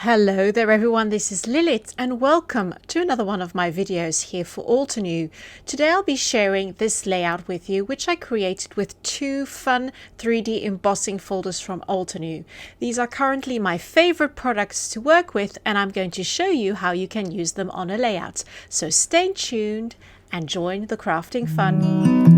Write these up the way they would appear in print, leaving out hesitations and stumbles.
Hello there everyone, this is Lilith and welcome to another one of my videos here for All to New. Today I'll be sharing this layout with you, which I created with two fun 3D embossing folders from All to New. These are currently my favorite products to work with and I'm going to show you how you can use them on a layout. So stay tuned and join the crafting fun.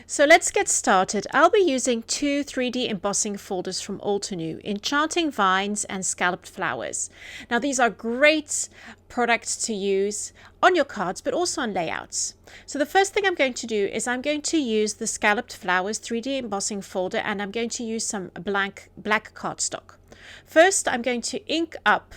So let's get started. I'll be using two 3D embossing folders from All to New, Enchanting Vines and Scalloped Flowers. Now these are great products to use on your cards, but also on layouts. So the first thing I'm going to do is I'm going to use the Scalloped Flowers 3D embossing folder and I'm going to use some black cardstock. First, I'm going to ink up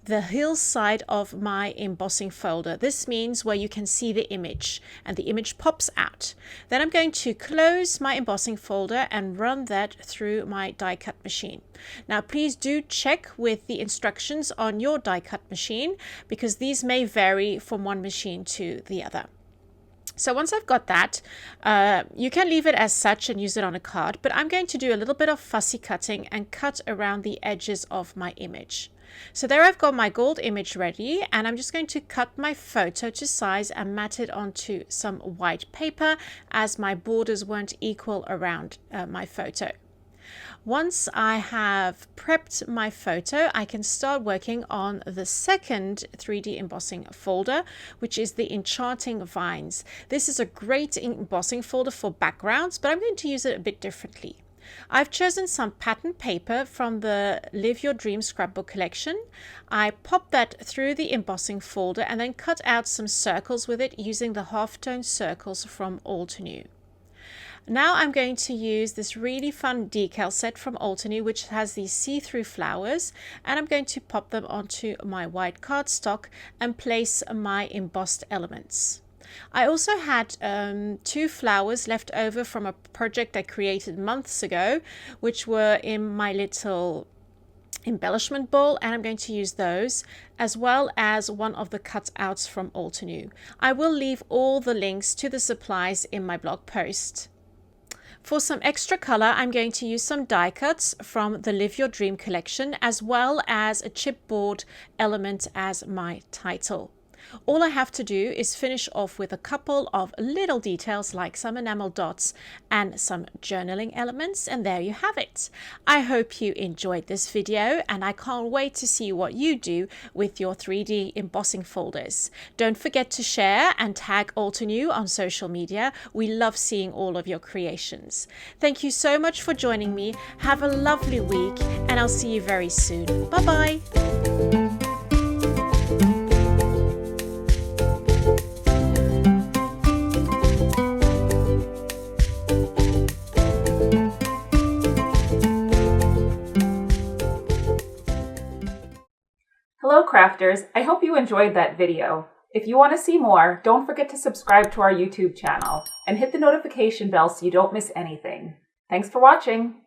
the hillside of my embossing folder. This means where you can see the image and the image pops out. Then I'm going to close my embossing folder and run that through my die cut machine. Now please do check with the instructions on your die cut machine because these may vary from one machine to the other. So once I've got that, you can leave it as such and use it on a card, but I'm going to do a little bit of fussy cutting and cut around the edges of my image. So there I've got my gold image ready and I'm just going to cut my photo to size and mat it onto some white paper as my borders weren't equal around my photo. Once I have prepped my photo, I can start working on the second 3D embossing folder, which is the Enchanting Vines. This is a great embossing folder for backgrounds, but I'm going to use it a bit differently. I've chosen some pattern paper from the Live Your Dream Scrapbook collection. I popped that through the embossing folder and then cut out some circles with it using the halftone circles from All to New. Now I'm going to use this really fun decal set from All to New, which has these see-through flowers, and I'm going to pop them onto my white cardstock and place my embossed elements. I also had two flowers left over from a project I created months ago, which were in my little embellishment bowl, and I'm going to use those as well as one of the cutouts from All to New. I will leave all the links to the supplies in my blog post. For some extra color, I'm going to use some die cuts from the Live Your Dream collection as well as a chipboard element as my title. All I have to do is finish off with a couple of little details like some enamel dots and some journaling elements, and there you have it. I hope you enjoyed this video and I can't wait to see what you do with your 3D embossing folders. Don't forget to share and tag All to New on social media. We love seeing all of your creations. Thank you so much for joining me. Have a lovely week and I'll see you very soon. Bye bye. Hello crafters, I hope you enjoyed that video. If you want to see more, don't forget to subscribe to our YouTube channel and hit the notification bell so you don't miss anything. Thanks for watching!